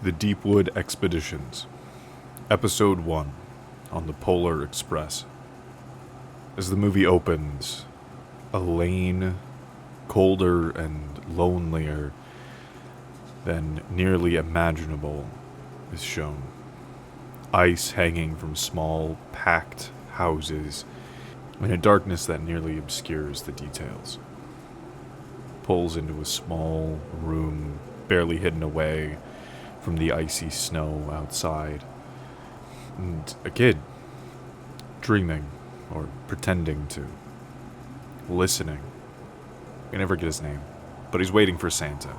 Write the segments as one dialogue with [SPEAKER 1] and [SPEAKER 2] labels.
[SPEAKER 1] The Deepwood Expeditions, Episode 1, on the Polar Express. As the movie opens, a lane colder and lonelier than nearly imaginable is shown. Ice hanging from small, packed houses in a darkness that nearly obscures the details. Pulls into a small room, barely hidden away from the icy snow outside. And a kid, dreaming, or pretending to, listening. We never get his name, but he's waiting for Santa.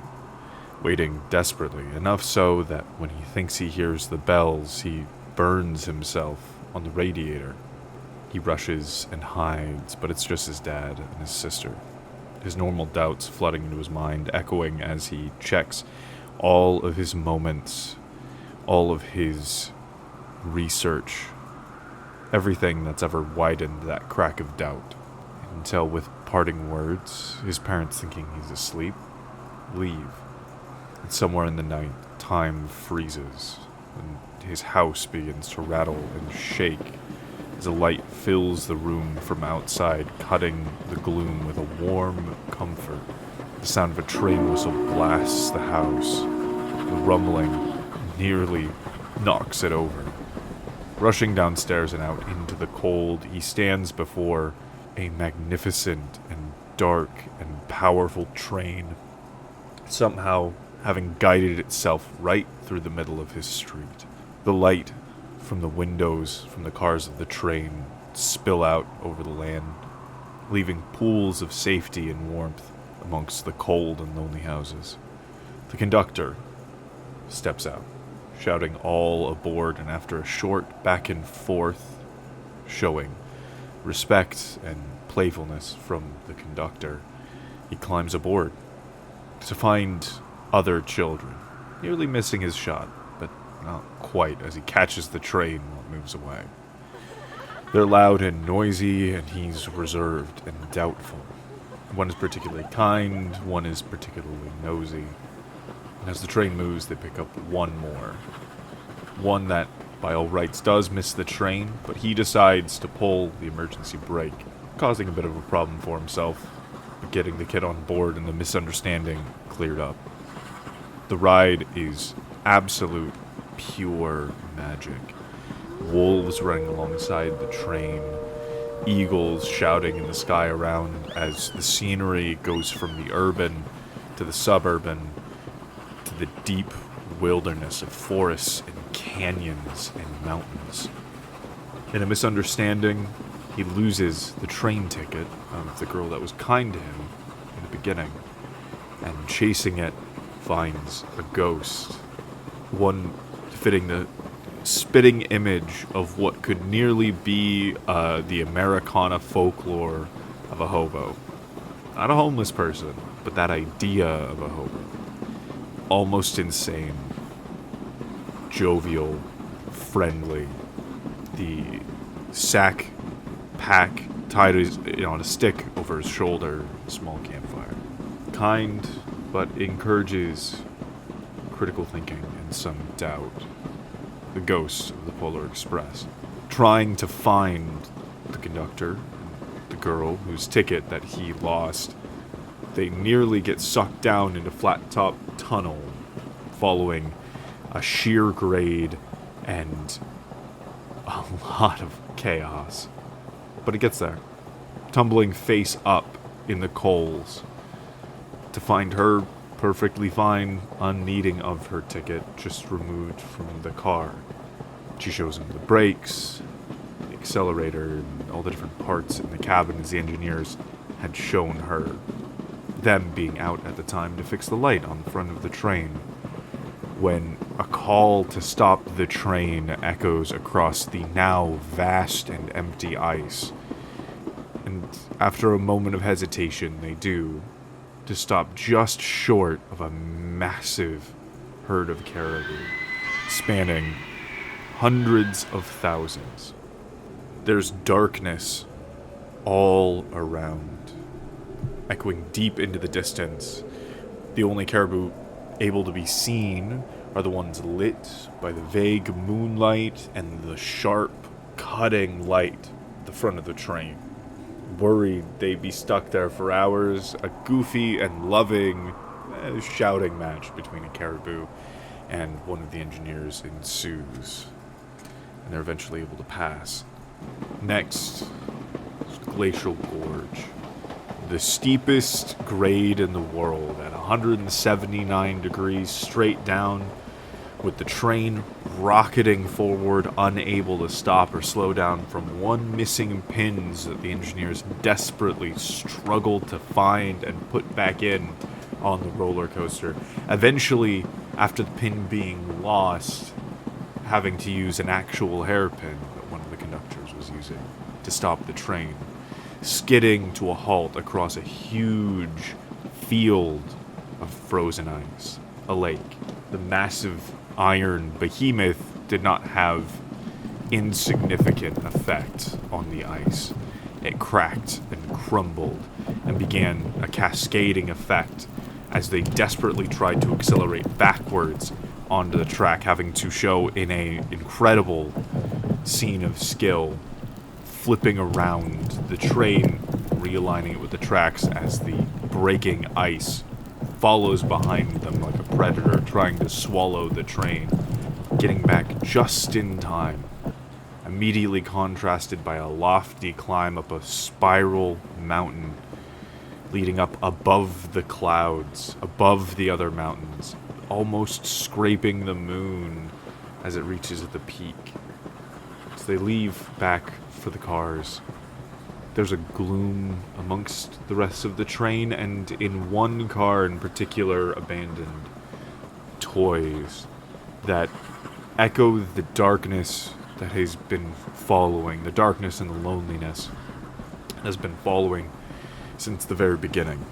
[SPEAKER 1] Waiting desperately, enough so that when he thinks he hears the bells, he burns himself on the radiator. He rushes and hides, but it's just his dad and his sister. His normal doubts flooding into his mind, echoing as he checks all of his moments, all of his research, everything that's ever widened that crack of doubt. Until with parting words, his parents thinking he's asleep, leave. And somewhere in the night, time freezes, and his house begins to rattle and shake as a light fills the room from outside, cutting the gloom with a warm comfort. The sound of a train whistle blasts the house. The rumbling nearly knocks it over. Rushing downstairs and out into the cold, he stands before a magnificent and dark and powerful train, somehow having guided itself right through the middle of his street. The light from the windows from the cars of the train spill out over the land, leaving pools of safety and warmth amongst the cold and lonely houses. The conductor steps out, shouting all aboard, and after a short back and forth, showing respect and playfulness from the conductor, he climbs aboard to find other children, nearly missing his shot, but not quite as he catches the train while it moves away. They're loud and noisy, and he's reserved and doubtful. One is particularly kind, one is particularly nosy. And as the train moves, they pick up one more. One that, by all rights, does miss the train, but he decides to pull the emergency brake, causing a bit of a problem for himself, but getting the kid on board and the misunderstanding cleared up. The ride is absolute, pure magic. Wolves running alongside the train, eagles shouting in the sky around as the scenery goes from the urban to the suburban to the deep wilderness of forests and canyons and mountains. In a misunderstanding, he loses the train ticket of the girl that was kind to him in the beginning, and chasing it finds a ghost, one fitting the spitting image of what could nearly be the Americana folklore of a hobo. Not a homeless person, but that idea of a hobo. Almost insane, jovial, friendly. The sack pack tied on a stick over his shoulder, a small campfire. Kind, but encourages critical thinking and some doubt. The ghost of the Polar Express, trying to find the conductor, the girl whose ticket that he lost. They nearly get sucked down into flat-top tunnel, following a sheer grade and a lot of chaos. But it gets there, tumbling face up in the coals, to find her perfectly fine, unneeding of her ticket, just removed from the car. She shows him the brakes, the accelerator, and all the different parts in the cabin as the engineers had shown her. Them being out at the time to fix the light on the front of the train, when a call to stop the train echoes across the now vast and empty ice. And after a moment of hesitation, they do, to stop just short of a massive herd of caribou, spanning hundreds of thousands. There's darkness all around, echoing deep into the distance. The only caribou able to be seen are the ones lit by the vague moonlight and the sharp, cutting light at the front of the train. Worried they'd be stuck there for hours, a goofy and loving shouting match between a caribou and one of the engineers ensues, and they're eventually able to pass. Next, Glacial Gorge, the steepest grade in the world at 179 degrees straight down, with the train rocketing forward, unable to stop or slow down from one missing pins that the engineers desperately struggled to find and put back in on the roller coaster. Eventually, after the pin being lost, having to use an actual hairpin that one of the conductors was using to stop the train, skidding to a halt across a huge field of frozen ice, a lake. The massive iron behemoth did not have insignificant effect on the ice. It cracked and crumbled and began a cascading effect as they desperately tried to accelerate backwards onto the track, having to show in an incredible scene of skill, flipping around the train, realigning it with the tracks as the breaking ice follows behind them like a predator trying to swallow the train, getting back just in time. Immediately contrasted by a lofty climb up a spiral mountain leading up above the clouds, above the other mountains, almost scraping the moon as it reaches the peak. As they leave back for the cars, there's a gloom amongst the rest of the train, and in one car in particular, abandoned toys that echo the darkness that has been following, the darkness and the loneliness has been following since the very beginning.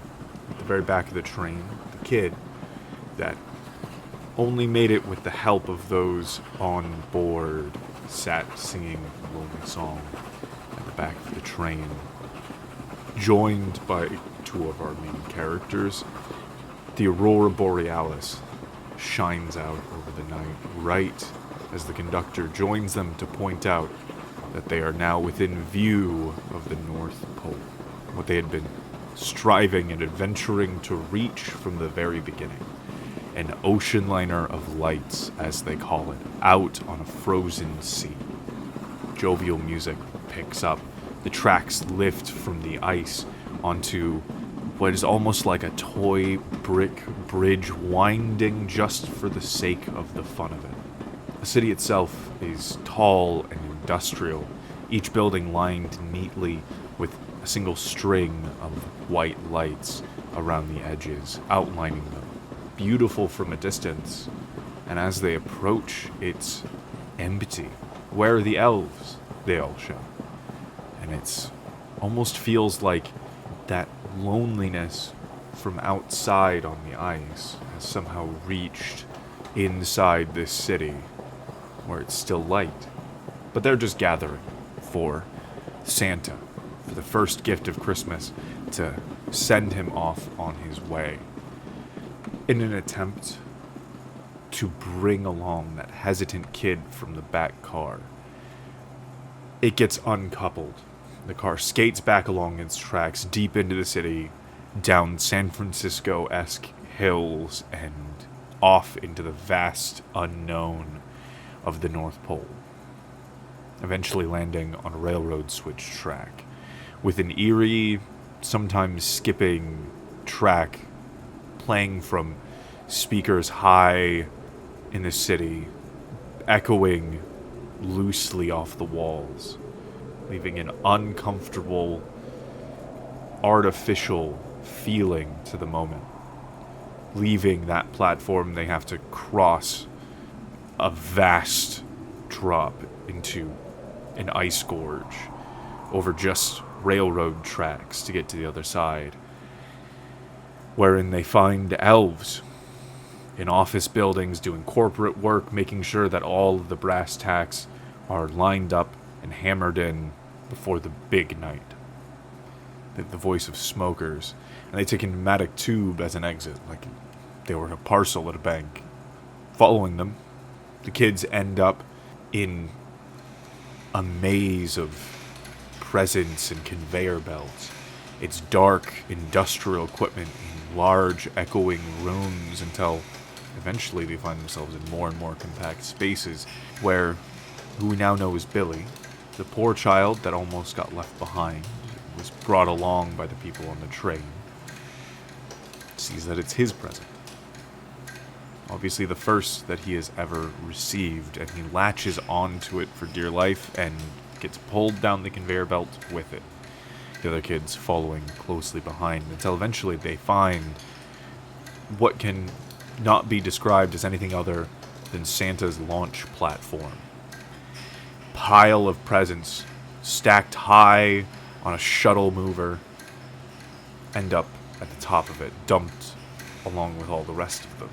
[SPEAKER 1] At the very back of the train, the kid that only made it with the help of those on board sat singing a lonely song at the back of the train, joined by two of our main characters. The Aurora Borealis shines out over the night, right as the conductor joins them to point out that they are now within view of the North Pole, what they had been striving and adventuring to reach from the very beginning. An ocean liner of lights, as they call it, out on a frozen sea. Jovial music picks up. The tracks lift from the ice onto what is almost like a toy brick bridge winding just for the sake of the fun of it. The city itself is tall and industrial, each building lined neatly with a single string of white lights around the edges, outlining them. Beautiful from a distance, and as they approach, it's empty. Where are the elves? They all shout. And it's almost feels like that loneliness from outside on the ice has somehow reached inside this city, where it's still light. But they're just gathering for Santa, for the first gift of Christmas, to send him off on his way, in an attempt to bring along that hesitant kid from the back car. It gets uncoupled. The car skates back along its tracks deep into the city, down San Francisco-esque hills, and off into the vast unknown of the North Pole, eventually landing on a railroad switch track, with an eerie, sometimes skipping track playing from speakers high in the city, echoing loosely off the walls, leaving an uncomfortable, artificial feeling to the moment. Leaving that platform, they have to cross a vast drop into an ice gorge over just railroad tracks to get to the other side, wherein they find elves in office buildings doing corporate work, making sure that all of the brass tacks are lined up and hammered in before the big night. The voice of smokers, and they take a pneumatic tube as an exit, like they were a parcel at a bank, Following them, the kids end up in a maze of presents and conveyor belts. It's dark, industrial equipment in large, echoing rooms until eventually they find themselves in more and more compact spaces where who we now know as Billy, the poor child that almost got left behind, was brought along by the people on the train, sees that it's his present. Obviously the first that he has ever received, and he latches onto it for dear life and gets pulled down the conveyor belt with it. The other kids following closely behind until eventually they find what can not be described as anything other than Santa's launch platform. Pile of presents stacked high on a shuttle mover end up at the top of it, dumped along with all the rest of them.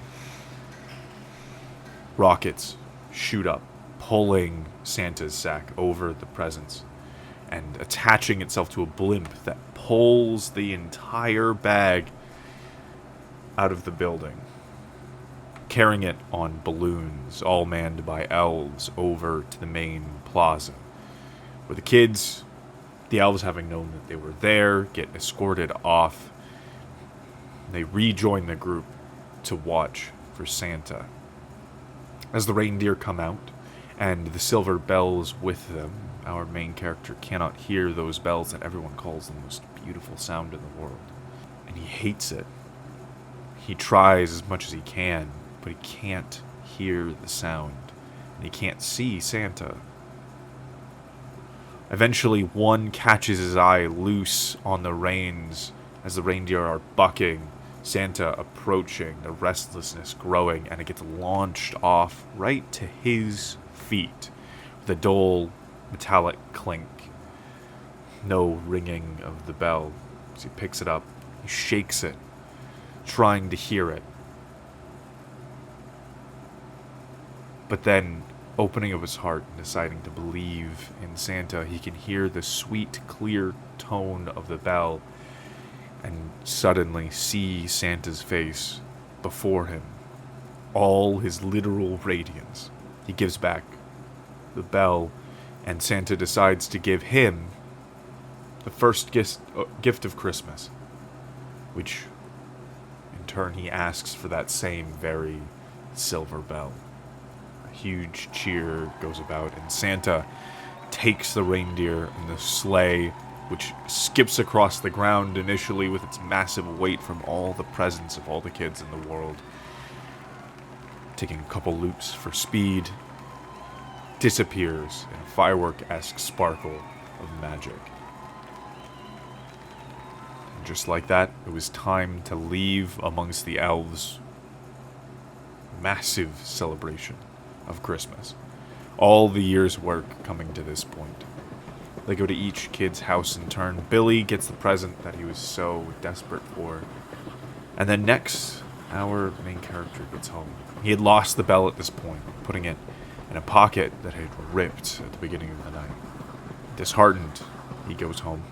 [SPEAKER 1] Rockets shoot up, pulling Santa's sack over the presents and attaching itself to a blimp that pulls the entire bag out of the building, carrying it on balloons, all manned by elves, over to the main plaza, where the kids, the elves having known that they were there, get escorted off. They rejoin the group to watch for Santa. As the reindeer come out, and the silver bells with them, our main character cannot hear those bells that everyone calls the most beautiful sound in the world. And he hates it. He tries as much as he can, but he can't hear the sound. And he can't see Santa. Eventually, one catches his eye loose on the reins as the reindeer are bucking, Santa approaching, the restlessness growing, and it gets launched off right to his feet with a dull metallic clink. No ringing of the bell. As he picks it up, he shakes it, trying to hear it. But then, opening up his heart and deciding to believe in Santa, he can hear the sweet, clear tone of the bell and suddenly see Santa's face before him, all his literal radiance. He gives back the bell, and Santa decides to give him the first gift of Christmas, which in turn he asks for that same very silver bell. A huge cheer goes about, and Santa takes the reindeer in the sleigh, which skips across the ground initially with its massive weight from all the presents of all the kids in the world. Taking a couple loops for speed, disappears in a firework-esque sparkle of magic. And just like that, it was time to leave amongst the elves. Massive celebration of Christmas. All the year's work coming to this point. They go to each kid's house in turn. Billy gets the present that he was so desperate for. And then next, our main character gets home. He had lost the bell at this point, putting it in a pocket that had ripped at the beginning of the night. Disheartened, he goes home,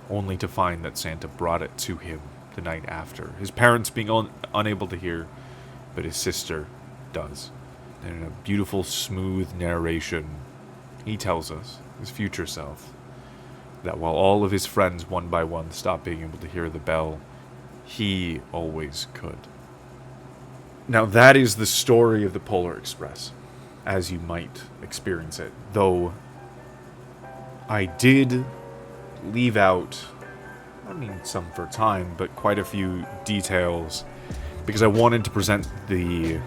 [SPEAKER 1] only to find that Santa brought it to him the night after. His parents being unable to hear, but his sister does. And in a beautiful, smooth narration, he tells us, his future self, that while all of his friends one by one stopped being able to hear the bell, he always could. Now that is the story of the Polar Express, as you might experience it, though I did leave out, some for time, but quite a few details, because I wanted to present the,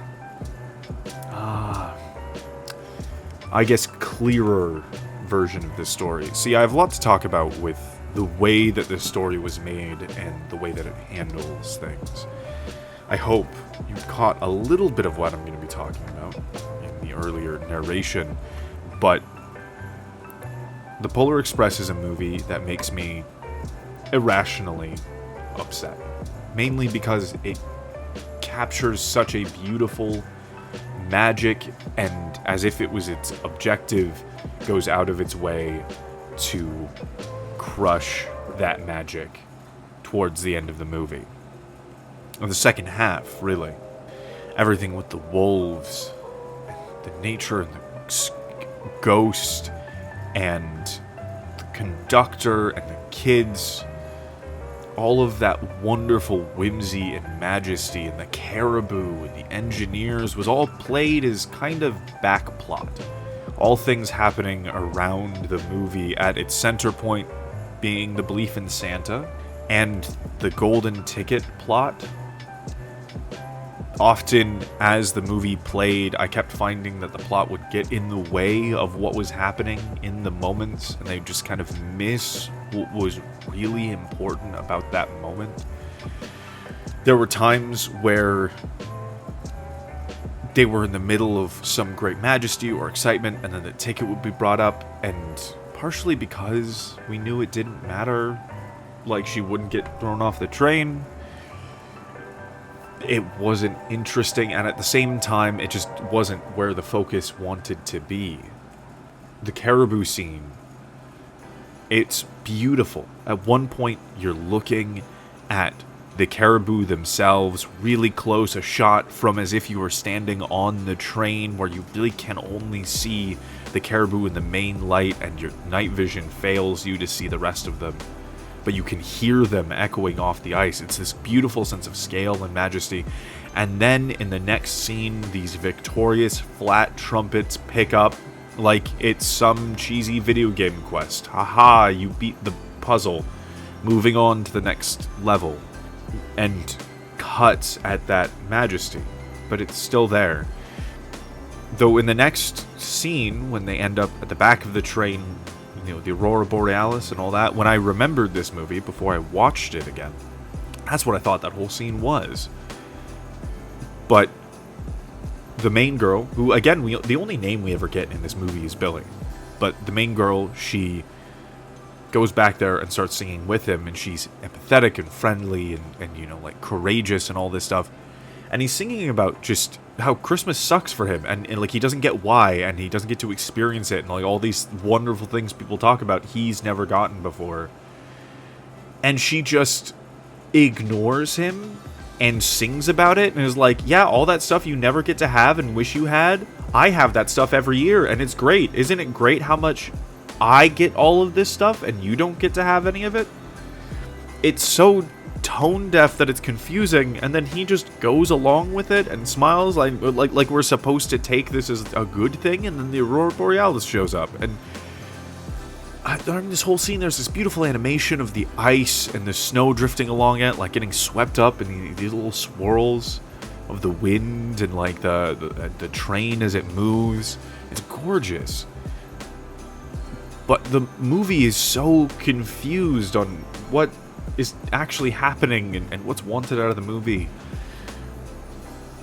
[SPEAKER 1] clearer version of this story. See, I have a lot to talk about with the way that this story was made and the way that it handles things. I hope you caught a little bit of what I'm going to be talking about in the earlier narration, but The Polar Express is a movie that makes me irrationally upset, mainly because it captures such a beautiful magic, and as if it was its objective, goes out of its way to crush that magic towards the end of the movie. Or the second half, really. everything with the wolves, the nature and the ghost, and the conductor and the kids. All of that wonderful whimsy and majesty, and the caribou and the engineers was all played as kind of backplot. All things happening around the movie, at its center point being the belief in Santa and the golden ticket plot. Often, as the movie played, I kept finding that the plot would get in the way of what was happening in the moments, and they just kind of miss what was really important about that moment. There were times where they were in the middle of some great majesty or excitement, and then the ticket would be brought up, and partially because we knew it didn't matter, like she wouldn't get thrown off the train, it wasn't interesting, and at the same time, it just wasn't where the focus wanted to be. The caribou scene, it's beautiful. At one point, you're looking at the caribou themselves really close, a shot from as if you were standing on the train, where you really can only see the caribou in the main light, and your night vision fails you to see the rest of them. But you can hear them echoing off the ice. It's this beautiful sense of scale and majesty. And then in the next scene, these victorious flat trumpets pick up like it's some cheesy video game quest. Haha, you beat the puzzle. Moving on to the next level. And cuts at that majesty. But it's still there. Though in the next scene, when they end up at the back of the train, you know, the Aurora Borealis and all that, when I remembered this movie before I watched it again, that's what I thought that whole scene was. But the main girl, who, again, the only name we ever get in this movie is Billy, but the main girl, she goes back there and starts singing with him, and she's empathetic and friendly and you know, like, courageous and all this stuff. And he's singing about just how Christmas sucks for him, and like, he doesn't get why, and he doesn't get to experience it, and like all these wonderful things people talk about he's never gotten before. And she just ignores him and sings about it and is like, yeah, all that stuff you never get to have and wish you had, I have that stuff every year, and it's great. Isn't it great how much I get all of this stuff and you don't get to have any of it? It's so tone deaf that it's confusing, and then he just goes along with it and smiles like we're supposed to take this as a good thing, and then the Aurora Borealis shows up, and during this whole scene there's this beautiful animation of the ice and the snow drifting along it, like getting swept up in these little swirls of the wind, and like the train as it moves. It's gorgeous. But the movie is so confused on what is actually happening and what's wanted out of the movie.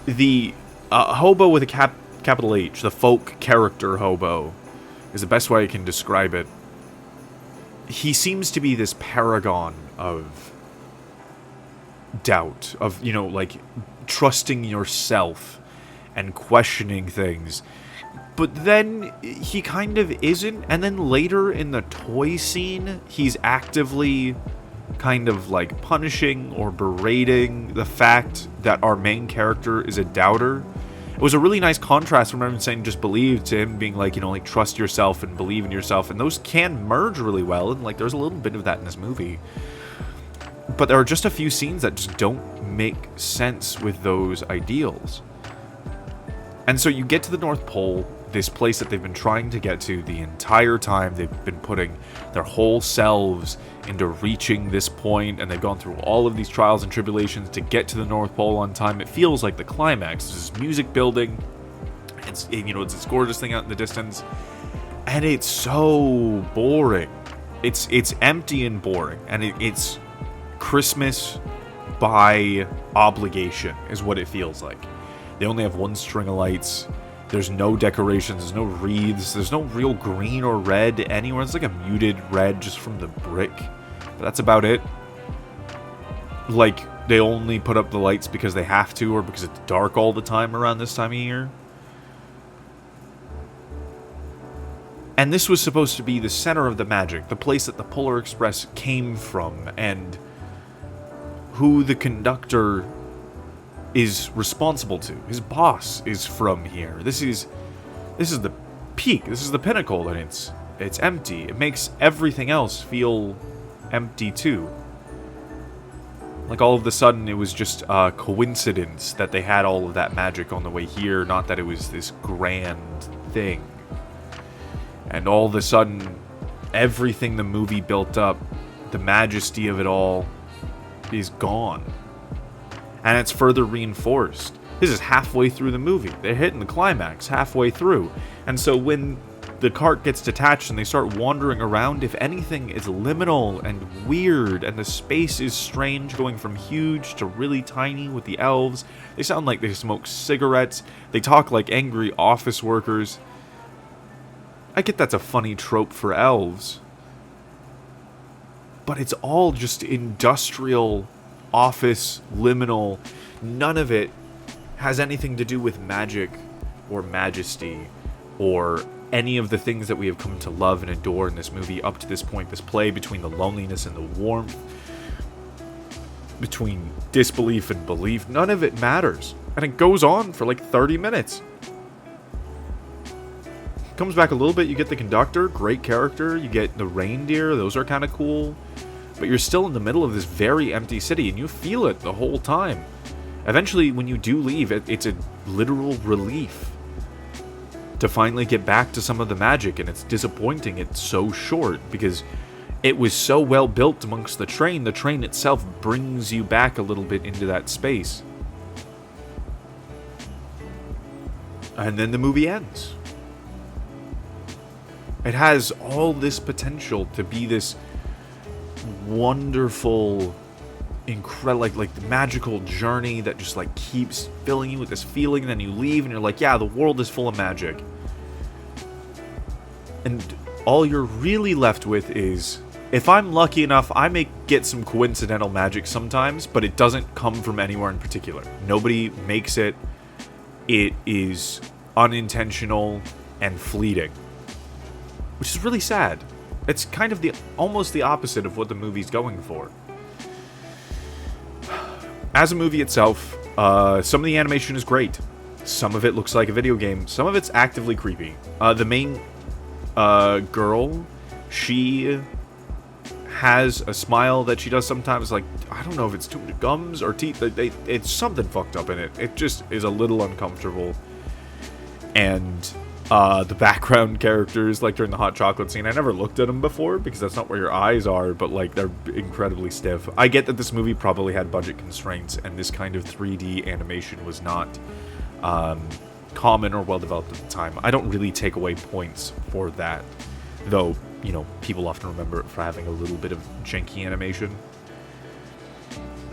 [SPEAKER 1] The hobo with a capital H, the folk character hobo, is the best way I can describe it. He seems to be this paragon of doubt, of, you know, like, trusting yourself and questioning things. But then he kind of isn't, and then later in the toy scene, he's actively kind of like punishing or berating the fact that our main character is a doubter. It was a really nice contrast from him saying just believe to him being like, you know, like, trust yourself and believe in yourself, and those can merge really well, and like there's a little bit of that in this movie. But there are just a few scenes that just don't make sense with those ideals. And so you get to the North Pole, this place that they've been trying to get to the entire time. They've been putting their whole selves into reaching this point, and they've gone through all of these trials and tribulations to get to the North Pole on time. It feels like the climax. There's this music building. It's this gorgeous thing out in the distance, and it's so boring. It's empty and boring, and it's Christmas by obligation is what it feels like. They only have one string of lights. There's no decorations, there's no wreaths, there's no real green or red anywhere. It's like a muted red just from the brick. But that's about it. Like, they only put up the lights because they have to, or because it's dark all the time around this time of year. And this was supposed to be the center of the magic, the place that the Polar Express came from, and who the conductor is responsible to. His boss is from here. This is the peak. This is the pinnacle, and it's empty. It makes everything else feel empty too. Like all of a sudden it was just a coincidence that they had all of that magic on the way here, not that it was this grand thing. And all of a sudden, everything the movie built up, the majesty of it all, is gone. And it's further reinforced. This is halfway through the movie. They're hitting the climax halfway through. And so when the cart gets detached and they start wandering around, if anything, it's liminal and weird, and the space is strange, going from huge to really tiny with the elves. They sound like they smoke cigarettes. They talk like angry office workers. I get that's a funny trope for elves. But it's all just industrial, office, liminal. None of it has anything to do with magic or majesty or any of the things that we have come to love and adore in this movie up to this point. This play between the loneliness and the warmth, between disbelief and belief, none of it matters. And it goes on for like 30 minutes. Comes back a little bit, you get the conductor, great character, you get the reindeer, those are kind of cool. But you're still in the middle of this very empty city, and you feel it the whole time. Eventually, when you do leave, it's a literal relief to finally get back to some of the magic, and it's disappointing it's so short, because it was so well built amongst the train itself brings you back a little bit into that space. And then the movie ends. It has all this potential to be this wonderful, incredible, like the magical journey that just like keeps filling you with this feeling, and then you leave and you're like, yeah, the world is full of magic. And all you're really left with is, if I'm lucky enough, I may get some coincidental magic sometimes, but it doesn't come from anywhere in particular. Nobody makes it. It is unintentional and fleeting, which is really sad. It's kind of almost the opposite of what the movie's going for. As a movie itself, some of the animation is great. Some of it looks like a video game. Some of it's actively creepy. The main girl, she has a smile that she does sometimes, like, I don't know if it's too many gums or teeth. It's something fucked up in it. It just is a little uncomfortable. And the background characters, like during the hot chocolate scene, I never looked at them before because that's not where your eyes are, but like they're incredibly stiff. I get that this movie probably had budget constraints, and this kind of 3D animation was not common or well developed at the time. I don't really take away points for that, though, you know, people often remember it for having a little bit of janky animation.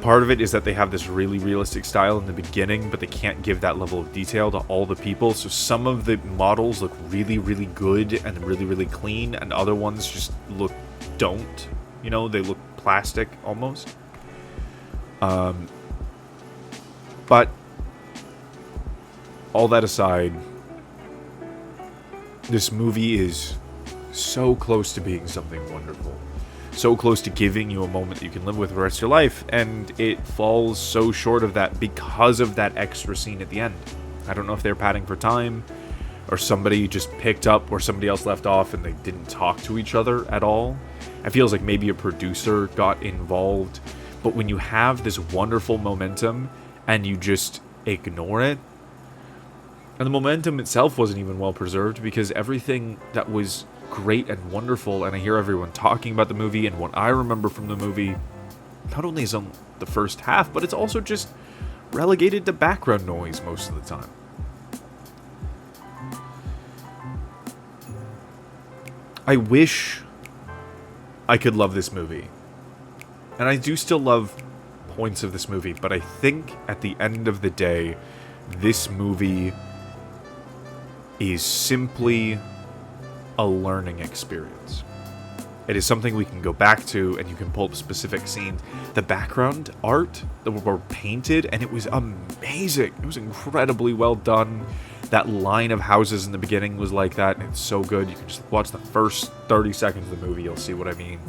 [SPEAKER 1] Part of it is that they have this really realistic style in the beginning, but they can't give that level of detail to all the people. So some of the models look really, really good and really, really clean, and other ones just don't. You know, they look plastic almost. But all that aside, this movie is so close to being something wonderful. So close to giving you a moment that you can live with the rest of your life, and it falls so short of that because of that extra scene at the end. I don't know if they're padding for time, or somebody just picked up where somebody else left off and they didn't talk to each other at all. It feels like maybe a producer got involved, but when you have this wonderful momentum and you just ignore it, and the momentum itself wasn't even well preserved because everything that was great and wonderful, and I hear everyone talking about the movie, and what I remember from the movie not only is on the first half, but it's also just relegated to background noise most of the time. I wish I could love this movie, and I do still love points of this movie, but I think at the end of the day, this movie is simply a learning experience. It is something we can go back to, and you can pull up specific scenes. The background art that were painted, and it was amazing. It was incredibly well done. That line of houses in the beginning was like that, and it's so good. You can just watch the first 30 seconds of the movie, you'll see what I mean.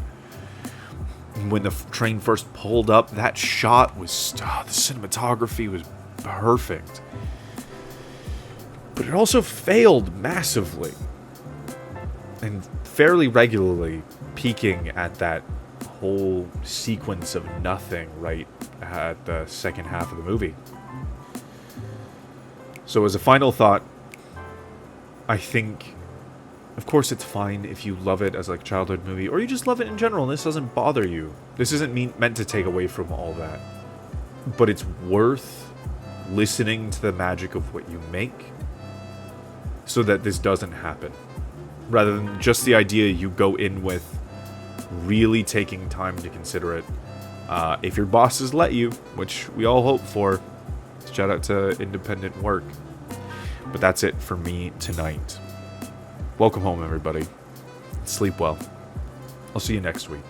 [SPEAKER 1] When the train first pulled up, that shot was... the cinematography was perfect. But it also failed massively. And fairly regularly, peaking at that whole sequence of nothing right at the second half of the movie. So as a final thought, I think, of course it's fine if you love it as like a childhood movie, or you just love it in general and this doesn't bother you. This isn't meant to take away from all that. But it's worth listening to the magic of what you make so that this doesn't happen. Rather than just the idea you go in with really taking time to consider it. If your bosses let you, which we all hope for, shout out to independent work. But that's it for me tonight. Welcome home, everybody. Sleep well. I'll see you next week.